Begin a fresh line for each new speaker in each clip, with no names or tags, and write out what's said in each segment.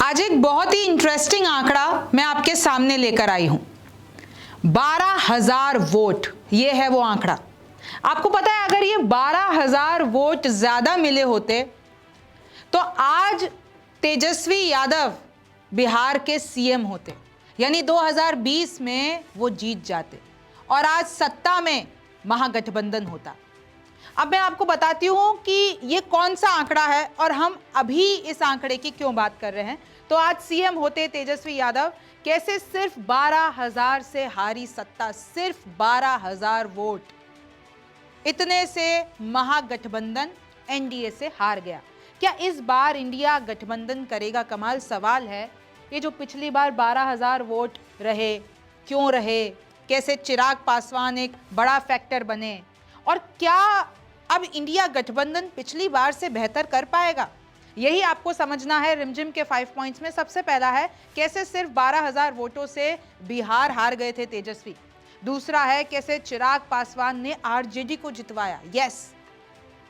आज एक बहुत ही इंटरेस्टिंग आंकड़ा मैं आपके सामने लेकर आई हूं। 12,000 वोट, ये है वो आंकड़ा। आपको पता है, अगर ये 12,000 वोट ज्यादा मिले होते तो आज तेजस्वी यादव बिहार के सीएम होते, यानी 2020 में वो जीत जाते और आज सत्ता में महागठबंधन होता। अब मैं आपको बताती हूं कि ये कौन सा आंकड़ा है और हम अभी इस आंकड़े की क्यों बात कर रहे हैं। तो आज सीएम होते तेजस्वी यादव, कैसे सिर्फ 12,000 से हारी सत्ता, सिर्फ 12,000 वोट, इतने से महागठबंधन एनडीए से हार गया। क्या इस बार इंडिया गठबंधन करेगा? कमाल सवाल है। ये जो पिछली बार 12,000 वोट रहे, क्यों रहे, कैसे चिराग पासवान एक बड़ा फैक्टर बने, और क्या अब इंडिया गठबंधन पिछली बार से बेहतर कर पाएगा? यही आपको समझना है रिमझिम के 5 पॉइंट्स में। सबसे पहला है, कैसे सिर्फ 12,000 वोटों से बिहार हार गए थे तेजस्वी। दूसरा है, कैसे चिराग पासवान ने आरजेडी को जितवाया। Yes,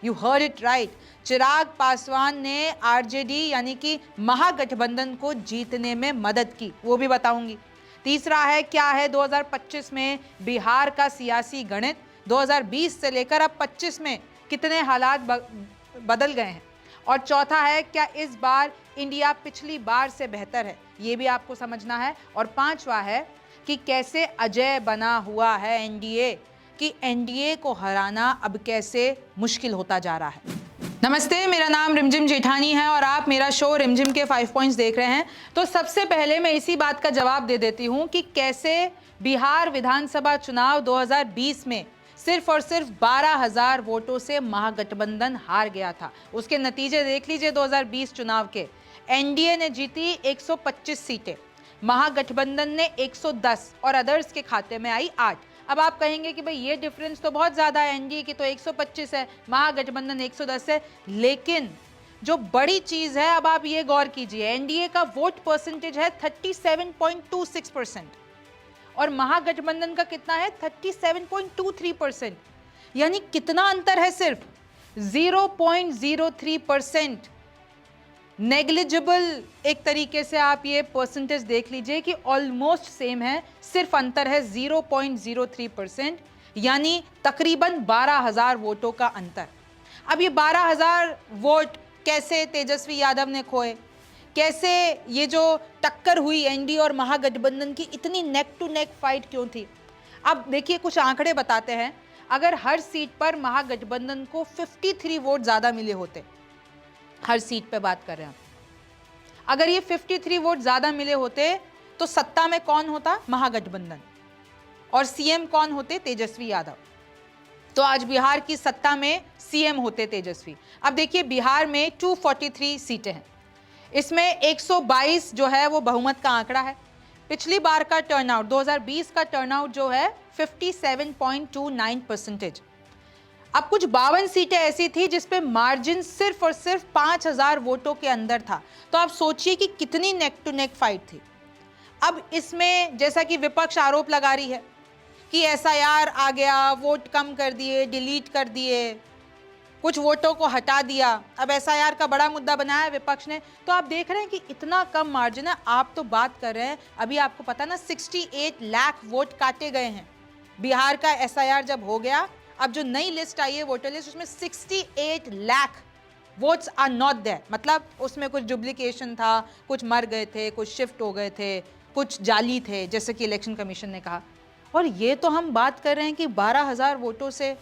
you heard it right, Chirag Paswan ने आरजेडी यानी कि महागठबंधन को जीतने में मदद की, वो भी बताऊंगी। तीसरा है, क्या है 2025 में बिहार का सियासी गणित, 2020 से लेकर अब 25 में कितने हालात बदल गए हैं। और चौथा है, क्या इस बार इंडिया पिछली बार से बेहतर है, ये भी आपको समझना है। और पांचवा है कि कैसे अजय बना हुआ है एनडीए, कि एनडीए को हराना अब कैसे मुश्किल होता जा रहा है। नमस्ते, मेरा नाम रिमझिम जेठानी है और आप मेरा शो रिमझिम के 5 पॉइंट्स देख रहे हैं। तो सबसे पहले मैं इसी बात का जवाब दे देती हूं कि कैसे बिहार विधानसभा चुनाव 2020 में सिर्फ और सिर्फ 12,000 वोटों से महागठबंधन हार गया था। उसके नतीजे देख लीजिए। 2020 चुनाव के एनडीए ने जीती 125 सीटें, महागठबंधन ने 110 और अदर्स के खाते में आई 8। अब आप कहेंगे कि भाई ये डिफरेंस तो बहुत ज्यादा है, एनडीए की तो 125 है, महागठबंधन 110 है। लेकिन जो बड़ी चीज है, अब आप ये गौर कीजिए, एनडीए का वोट परसेंटेज है 37.26% और महागठबंधन का कितना है 37.23%। यानी कितना अंतर है? सिर्फ 0.03%। नेग्लिजिबल एक तरीके से आप ये परसेंटेज देख लीजिए कि ऑलमोस्ट सेम है, सिर्फ अंतर है 0.03%, यानी तकरीबन 12,000 वोटों का अंतर। अब ये 12,000 वोट कैसे तेजस्वी यादव ने खोए, कैसे ये जो टक्कर हुई एनडीए और महागठबंधन की, इतनी नेक टू नेक फाइट क्यों थी? अब देखिए, कुछ आंकड़े बताते हैं। अगर हर सीट पर महागठबंधन को 53 वोट ज्यादा मिले होते, हर सीट पे बात कर रहे हैं, अगर ये 53 वोट ज्यादा मिले होते तो सत्ता में कौन होता? महागठबंधन। और सीएम कौन होते? तेजस्वी यादव। तो आज बिहार की सत्ता में सीएम होते तेजस्वी। अब देखिए, बिहार में 243 सीटें हैं, इसमें 122 जो है वो बहुमत का आंकड़ा है। पिछली बार का टर्नआउट, 2020 का टर्नआउट जो है 57.29%। अब कुछ 52 सीटें ऐसी थी जिसपे मार्जिन सिर्फ और सिर्फ 5,000 वोटों के अंदर था। तो आप सोचिए कि कितनी नेक टू नेक फाइट थी। अब इसमें जैसा कि विपक्ष आरोप लगा रही है कि एसआईआर आ गया, वोट कम कर दिए, डिलीट कर दिए, कुछ वोटों को हटा दिया। अब एसआईआर का बड़ा मुद्दा बनाया विपक्ष ने। तो आप देख रहे हैं कि इतना कम मार्जिन है। आप तो बात कर रहे हैं, अभी आपको पता ना 68 लाख वोट काटे गए हैं। बिहार का एसआईआर जब हो गया, अब जो नई लिस्ट आई है वोटर लिस्ट, उसमें 68 lakh votes are not there. मतलब उसमें कुछ डुप्लीकेशन था, कुछ मर गए थे, कुछ शिफ्ट हो गए थे, कुछ जाली थे, जैसे कि इलेक्शन कमीशन ने कहा। और ये तो हम बात कर रहे हैं कि 12,000 वोटों से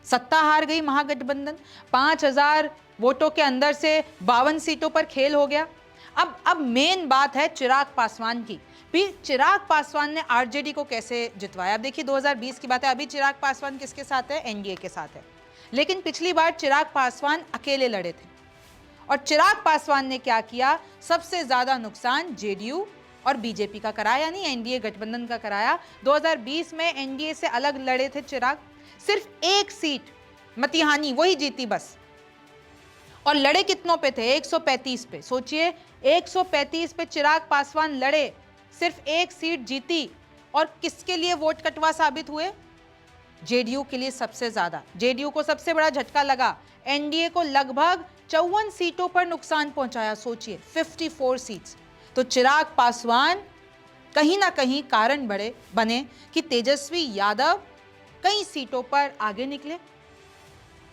सत्ता हार गई महागठबंधन। 5,000 वोटों के अंदर से 52 सीटों पर खेल हो गया। अब मेन बात है चिराग पासवान की। भी चिराग पासवान ने आरजेडी को कैसे जितवाया? अब देखिए, 2020 की बात है, अभी चिराग पासवान किसके साथ है? एनडीए के साथ है। लेकिन पिछली बार चिराग पासवान अकेले लड़े थे और चिराग पासवान ने क्या किया? सबसे ज्यादा नुकसान जेडीयू और बीजेपी का कराया, यानी एनडीए गठबंधन का कराया। 2020 में एनडीए से अलग लड़े थे चिराग, सिर्फ एक सीट मतिहानी वही जीती बस। और लड़े कितनों पे थे? 135 पे। सोचिए, 135 पे चिराग पासवान लड़े, सिर्फ एक सीट जीती, और किसके लिए वोट कटवा साबित हुए? जेडीयू के लिए सबसे ज्यादा। जेडीयू को सबसे बड़ा झटका लगा। एनडीए को लगभग 54 सीटों पर नुकसान पहुंचाया। सोचिए, 54 सीट्स। तो चिराग पासवान कहीं ना कहीं कारण बने कि तेजस्वी यादव कई सीटों पर आगे निकले।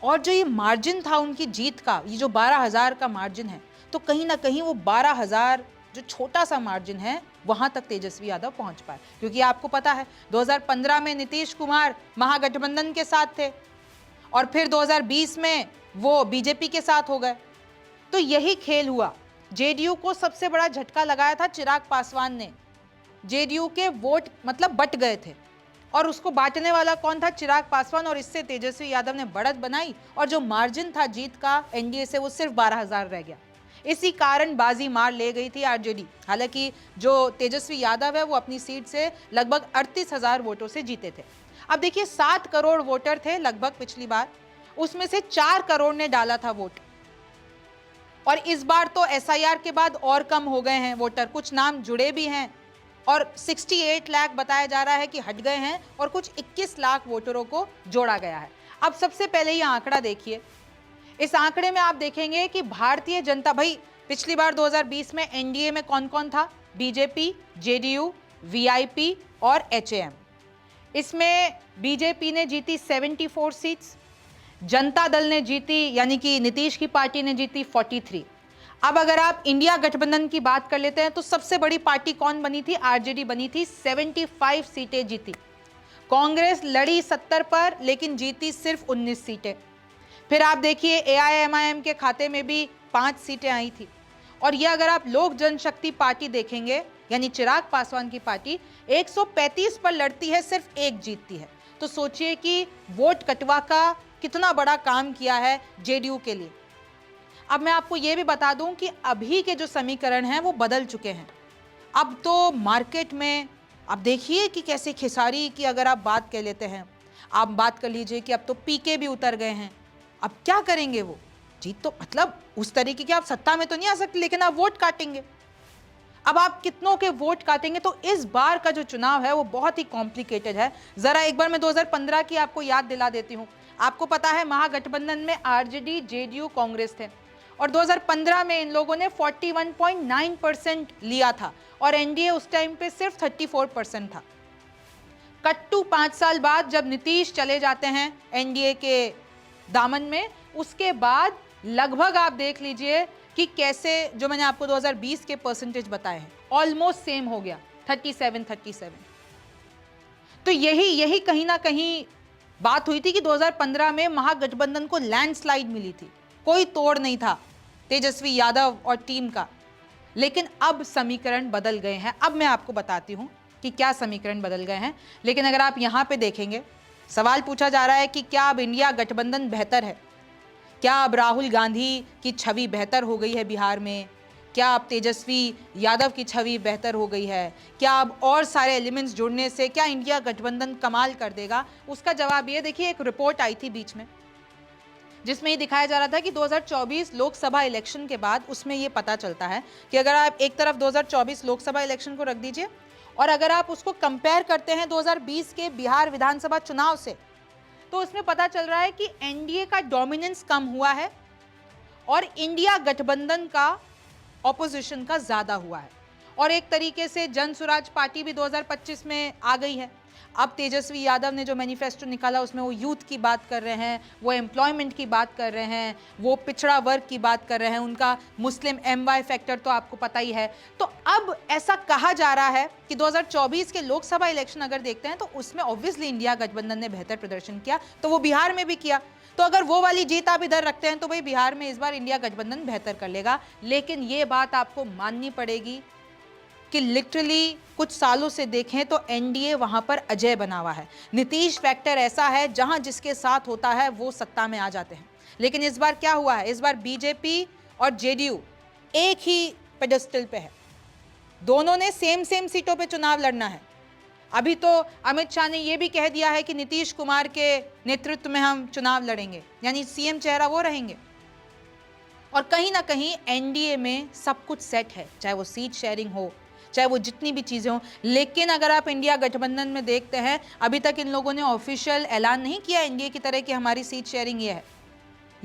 और जो ये मार्जिन था उनकी जीत का, ये जो 12,000 का मार्जिन है, तो कहीं ना कहीं वो 12,000 जो छोटा सा मार्जिन है वहां तक तेजस्वी यादव पहुंच पाए। क्योंकि आपको पता है 2015 में नीतीश कुमार महागठबंधन के साथ थे और फिर 2020 में वो बीजेपी के साथ हो गए। तो यही खेल हुआ। जेडीयू को सबसे बड़ा झटका लगाया था चिराग पासवान ने। जेडीयू के वोट मतलब बट गए थे और उसको बांटने वाला कौन था? चिराग पासवान। और इससे तेजस्वी यादव ने बढ़त बनाई और जो मार्जिन था जीत का एनडीए से वो सिर्फ 12,000 रह गया। इसी कारण बाजी मार ले गई थी आरजेडी। हालांकि जो तेजस्वी यादव है वो अपनी सीट से लगभग 38,000 वोटों से जीते थे। अब देखिए 7 करोड़ वोटर थे लगभग पिछली बार, उसमें से 4 करोड़ ने डाला था वोट। और इस बार तो एसआईआर के बाद और कम हो गए हैं वोटर, कुछ नाम जुड़े भी हैं और 68 लाख बताया जा रहा है कि हट गए हैं और कुछ 21 लाख वोटरों को जोड़ा गया है। अब सबसे पहले ये आंकड़ा देखिए। इस आंकड़े में आप देखेंगे कि भारतीय जनता, भाई पिछली बार 2020 में एनडीए में कौन कौन था? बीजेपी, जेडीयू, वीआईपी और एचएएम। इसमें बीजेपी ने जीती 74 सीट्स, जनता दल ने जीती यानी कि नीतीश की पार्टी ने जीती 43। अब अगर आप इंडिया गठबंधन की बात कर लेते हैं तो सबसे बड़ी पार्टी कौन बनी थी? आरजेडी बनी थी, 75 सीटें जीती। कांग्रेस लड़ी 70 पर लेकिन जीती सिर्फ 19 सीटें। फिर आप देखिए एआईएमआईएम के खाते में भी 5 सीटें आई थी। और ये अगर आप लोक जनशक्ति पार्टी देखेंगे यानी चिराग पासवान की पार्टी 135 पर लड़ती है, सिर्फ 1 जीतती है। तो सोचिए कि वोट कटवा का कितना बड़ा काम किया है जेडीयू के लिए। अब मैं आपको यह भी बता दूं कि अभी के जो समीकरण हैं वो बदल चुके हैं। अब तो मार्केट में अब देखिए कि कैसे खिसारी की अगर आप बात कर लेते हैं, आप बात कर लीजिए कि अब तो पीके भी उतर गए हैं। अब क्या करेंगे वो? जीत तो मतलब उस तरीके की आप सत्ता में तो नहीं आ सकते, लेकिन आप वोट काटेंगे। अब आप कितनों के वोट काटेंगे? तो इस बार का जो चुनाव है वो बहुत ही कॉम्प्लिकेटेड है। जरा एक बार मैं 2015 की आपको याद दिला देती हूँ। आपको पता है महागठबंधन में आरजेडी, जेडीयू, कांग्रेस थे और 2015 में इन लोगों ने 41.9% लिया था और एनडीए उस टाइम पे सिर्फ 34% था। कट्टू 5 साल बाद जब नीतीश चले जाते हैं एनडीए के दामन में, उसके बाद लगभग आप देख लीजिए कि कैसे जो मैंने आपको 2020 के परसेंटेज बताए हैं ऑलमोस्ट सेम हो गया, 37। तो यही कहीं ना कहीं बात हुई थी कि 2015 में महागठबंधन को लैंडस्लाइड मिली थी, कोई तोड़ नहीं था तेजस्वी यादव और टीम का। लेकिन अब समीकरण बदल गए हैं। अब मैं आपको बताती हूं कि क्या समीकरण बदल गए हैं। लेकिन अगर आप यहां पे देखेंगे, सवाल पूछा जा रहा है कि क्या अब इंडिया गठबंधन बेहतर है? क्या अब राहुल गांधी की छवि बेहतर हो गई है बिहार में? क्या अब तेजस्वी यादव की छवि बेहतर हो गई है? क्या अब और सारे एलिमेंट्स जुड़ने से क्या इंडिया गठबंधन कमाल कर देगा? उसका जवाब ये देखिए, एक रिपोर्ट आई थी बीच में जिसमें ये दिखाया जा रहा था कि 2024 लोकसभा इलेक्शन के बाद उसमें ये पता चलता है कि अगर आप एक तरफ 2024 लोकसभा इलेक्शन को रख दीजिए और अगर आप उसको कंपेयर करते हैं 2020 के बिहार विधानसभा चुनाव से, तो उसमें पता चल रहा है कि एनडीए का डोमिनेंस कम हुआ है और इंडिया गठबंधन का ऑपोजिशन का ज्यादा हुआ है। और एक तरीके से जन स्वराज पार्टी भी 2025 में आ गई है। अब तेजस्वी यादव ने जो मैनिफेस्टो निकाला उसमें वो यूथ की बात कर रहे हैं, वो एम्प्लॉयमेंट की बात कर रहे हैं, वो पिछड़ा वर्ग की बात कर रहे हैं, उनका मुस्लिम एमवाई फैक्टर तो आपको पता ही है। तो अब ऐसा कहा जा रहा है कि 2024 के लोकसभा इलेक्शन अगर देखते हैं तो उसमें ऑब्वियसली इंडिया गठबंधन ने बेहतर प्रदर्शन किया, तो वो बिहार में भी किया। तो अगर वो वाली जीत आप इधर रखते हैं तो भाई बिहार में इस बार इंडिया गठबंधन बेहतर कर लेगा। लेकिन ये बात आपको माननी पड़ेगी कि लिटरली कुछ सालों से देखें तो एनडीए वहां पर अजय बना हुआ है। नीतीश फैक्टर ऐसा है जहां जिसके साथ होता है वो सत्ता में आ जाते हैं। लेकिन इस बार क्या हुआ है? इस बार बीजेपी और जेडीयू एक ही पेडेस्टल पे है, दोनों ने सेम सीटों पे चुनाव लड़ना है। अभी तो अमित शाह ने यह भी कह दिया है कि नीतीश कुमार के नेतृत्व में हम चुनाव लड़ेंगे, यानी सीएम चेहरा वो रहेंगे। और कहीं ना कहीं एनडीए में सब कुछ सेट है, चाहे वो सीट शेयरिंग हो, चाहे वो जितनी भी चीजें हो। लेकिन अगर आप इंडिया गठबंधन में देखते हैं, अभी तक इन लोगों ने ऑफिशियल ऐलान नहीं किया एनडीए की तरह कि हमारी सीट शेयरिंग ये है।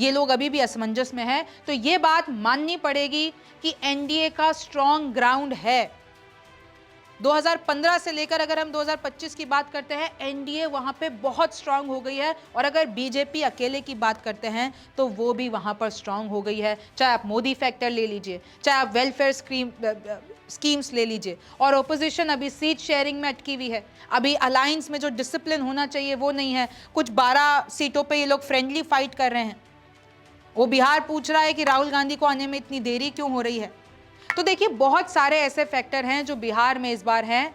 ये लोग अभी भी असमंजस में हैं। तो ये बात माननी पड़ेगी कि एनडीए का स्ट्रॉन्ग ग्राउंड है। 2015 से लेकर अगर हम 2025 की बात करते हैं, एनडीए वहां पे बहुत स्ट्रांग हो गई है। और अगर बीजेपी अकेले की बात करते हैं तो वो भी वहां पर स्ट्रांग हो गई है। चाहे आप मोदी फैक्टर ले लीजिए, चाहे आप वेलफेयर स्कीम्स ले लीजिए, और ओपोजिशन अभी सीट शेयरिंग में अटकी हुई है। अभी अलायंस में जो डिसिप्लिन होना चाहिए वो नहीं है। कुछ 12 सीटों पर ये लोग फ्रेंडली फाइट कर रहे हैं। वो बिहार पूछ रहा है कि राहुल गांधी को आने में इतनी देरी क्यों हो रही है। तो देखिए, बहुत सारे ऐसे फैक्टर हैं जो बिहार में इस बार हैं।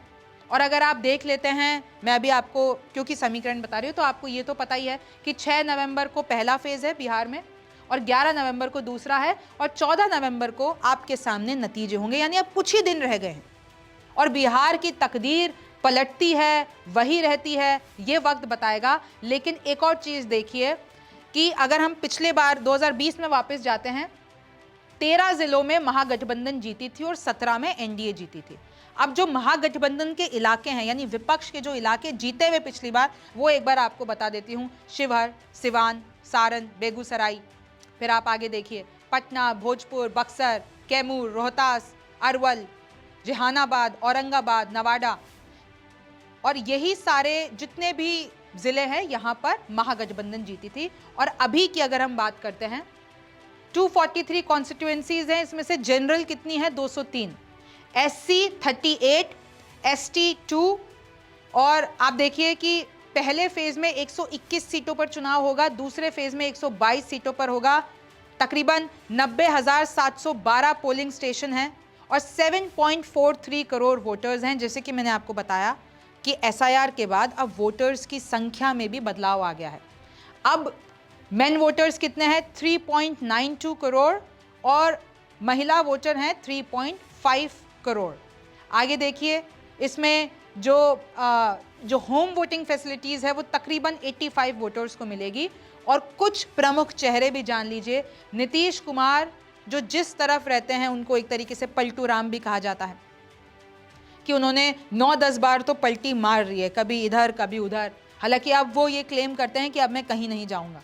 और अगर आप देख लेते हैं, मैं अभी आपको क्योंकि समीकरण बता रही हूँ, तो आपको ये तो पता ही है कि 6 नवंबर को पहला फेज है बिहार में, और 11 नवंबर को दूसरा है, और 14 नवंबर को आपके सामने नतीजे होंगे। यानी अब कुछ ही दिन रह गए हैं और बिहार की तकदीर पलटती है, वही रहती है, ये वक्त बताएगा। लेकिन एक और चीज़ देखिए कि अगर हम पिछले बार 2020 में वापस जाते हैं, 13 जिलों में महागठबंधन जीती थी और 17 में एनडीए जीती थी। अब जो महागठबंधन के इलाके हैं, यानी विपक्ष के जो इलाके जीते हुए पिछली बार, वो एक बार आपको बता देती हूँ। शिवहर, सिवान, सारण, बेगूसराय, फिर आप आगे देखिए पटना, भोजपुर, बक्सर, कैमूर, रोहतास, अरवल, जहानाबाद, औरंगाबाद, नवादा, और यही सारे जितने भी जिले हैं यहाँ पर महागठबंधन जीती थी। और अभी की अगर हम बात करते हैं, 243 कॉन्स्टिट्यूएंसीज हैं, इसमें से जनरल कितनी है? 203, एससी 38, एसटी 2, और आप देखिए कि पहले फेज में 121 सीटों पर चुनाव होगा, दूसरे फेज में 122 सीटों पर होगा। तकरीबन 90,712 पोलिंग स्टेशन हैं और 7.43 करोड़ वोटर्स हैं। जैसे कि मैंने आपको बताया कि एसआईआर के बाद अब वोटर्स की संख्या में भी बदलाव आ गया है। अब मेन वोटर्स कितने हैं? 3.92 करोड़, और महिला वोटर हैं 3.5 करोड़। आगे देखिए, इसमें जो होम वोटिंग फैसिलिटीज़ है वो तकरीबन 85 वोटर्स को मिलेगी। और कुछ प्रमुख चेहरे भी जान लीजिए। नीतीश कुमार, जो जिस तरफ रहते हैं उनको एक तरीके से पलटू राम भी कहा जाता है, कि उन्होंने 9-10 बार तो पलटी मार रही है, कभी इधर कभी उधर। हालांकि अब वो ये क्लेम करते हैं कि अब मैं कहीं नहीं जाऊंगा।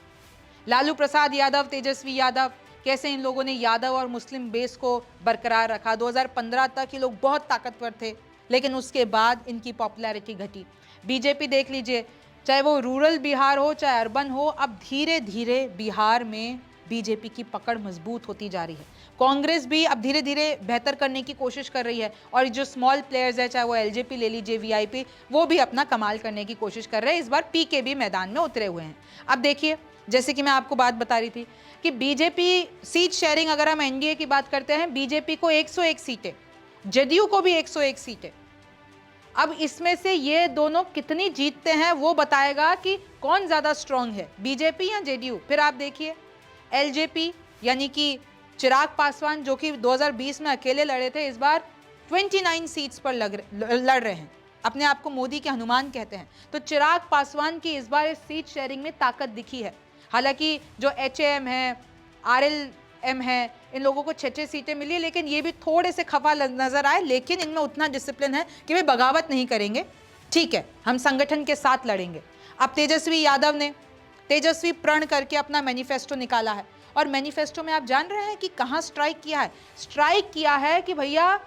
लालू प्रसाद यादव, तेजस्वी यादव, कैसे इन लोगों ने यादव और मुस्लिम बेस को बरकरार रखा। 2015 तक ये लोग बहुत ताकतवर थे, लेकिन उसके बाद इनकी पॉपुलैरिटी घटी। बीजेपी देख लीजिए, चाहे वो रूरल बिहार हो चाहे अर्बन हो, अब धीरे धीरे बिहार में बीजेपी की पकड़ मजबूत होती जा रही है। कांग्रेस भी अब धीरे धीरे बेहतर करने की कोशिश कर रही है, और जो स्मॉल प्लेयर्स है, चाहे वो एलजेपी ले लीजिए, वीआईपी, वो भी अपना कमाल करने की कोशिश कर रहे हैं। इस बार पीके भी मैदान में उतरे हुए हैं। अब देखिए, जैसे कि मैं आपको बात बता रही थी कि बीजेपी सीट शेयरिंग, अगर हम एनडीए की बात करते हैं, बीजेपी को 101 सीटें, जदयू को भी 101 सीटें। अब इसमें से ये दोनों कितनी जीतते हैं वो बताएगा कि कौन ज़्यादा स्ट्रांग है, बीजेपी या जेडीयू। फिर आप देखिए, एलजेपी यानी कि चिराग पासवान, जो कि 2020 में अकेले लड़े थे, इस बार 29 सीट्स पर लड़ रहे हैं। अपने आप को मोदी के हनुमान कहते हैं। तो चिराग पासवान की इस बार इस सीट शेयरिंग में ताकत दिखी है। हालांकि जो एचएएम है, आरएलएम है, इन लोगों को 6 सीटें मिली, लेकिन ये भी थोड़े से खफा नजर आए। लेकिन इनमें उतना डिसिप्लिन है कि वे बगावत नहीं करेंगे। ठीक है, हम संगठन के साथ लड़ेंगे। अब तेजस्वी यादव ने तेजस्वी प्रण करके अपना मैनिफेस्टो निकाला है, और मैनिफेस्टो में आप जान रहे हैं कि कहां स्ट्राइक किया है? स्ट्राइक किया है कि भैया,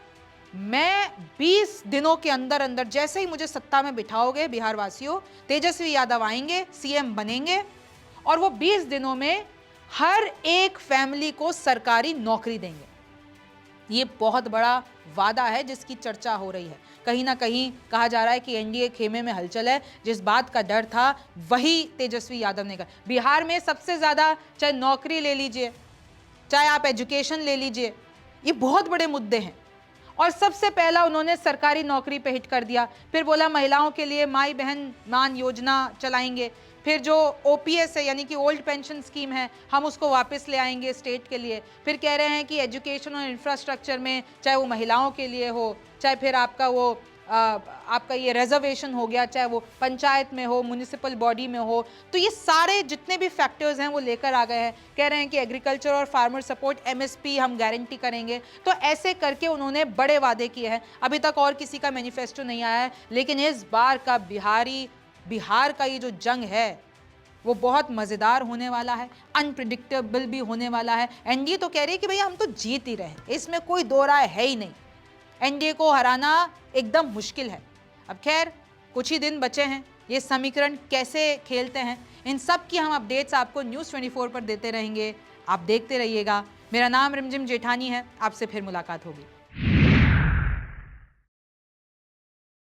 मैं 20 दिनों के अंदर अंदर, जैसे ही मुझे सत्ता में बिठाओगे बिहार वासियों, तेजस्वी यादव आएंगे, सीएम बनेंगे, और वो 20 दिनों में हर एक फैमिली को सरकारी नौकरी देंगे। ये बहुत बड़ा वादा है जिसकी चर्चा हो रही है। कहीं ना कहीं कहा जा रहा है कि एनडीए खेमे में हलचल है। जिस बात का डर था वही तेजस्वी यादव ने कहा। बिहार में सबसे ज़्यादा, चाहे नौकरी ले लीजिए, चाहे आप एजुकेशन ले लीजिए, ये बहुत बड़े मुद्दे हैं। और सबसे पहला उन्होंने सरकारी नौकरी पे हिट कर दिया। फिर बोला महिलाओं के लिए माई बहन मान योजना चलाएंगे। फिर जो ओपीएस है, यानी कि ओल्ड पेंशन स्कीम है, हम उसको वापस ले आएंगे स्टेट के लिए। फिर कह रहे हैं कि एजुकेशन और इंफ्रास्ट्रक्चर में, चाहे वो महिलाओं के लिए हो, चाहे फिर आपका वो आपका ये रिजर्वेशन हो गया, चाहे वो पंचायत में हो, म्युनिसिपल बॉडी में हो, तो ये सारे जितने भी फैक्टर्स हैं वो लेकर आ गए हैं। कह रहे हैं कि एग्रीकल्चर और फार्मर सपोर्ट, एमएसपी हम गारंटी करेंगे। तो ऐसे करके उन्होंने बड़े वादे किए हैं। अभी तक और किसी का मैनिफेस्टो नहीं आया है, लेकिन इस बार का बिहार का ये जो जंग है, वो बहुत मज़ेदार होने वाला है, अनप्रिडिक्टेबल भी होने वाला है। एनडीए तो कह रही है कि भैया हम तो जीत ही रहे हैं, इसमें कोई दो राय है ही नहीं, एनडीए को हराना एकदम मुश्किल है। अब खैर कुछ ही दिन बचे हैं, ये समीकरण कैसे खेलते हैं इन सब की हम अपडेट्स आपको न्यूज़ 24 पर देते रहेंगे। आप देखते रहिएगा। मेरा नाम रिमझिम जेठानी है, आपसे फिर मुलाकात होगी।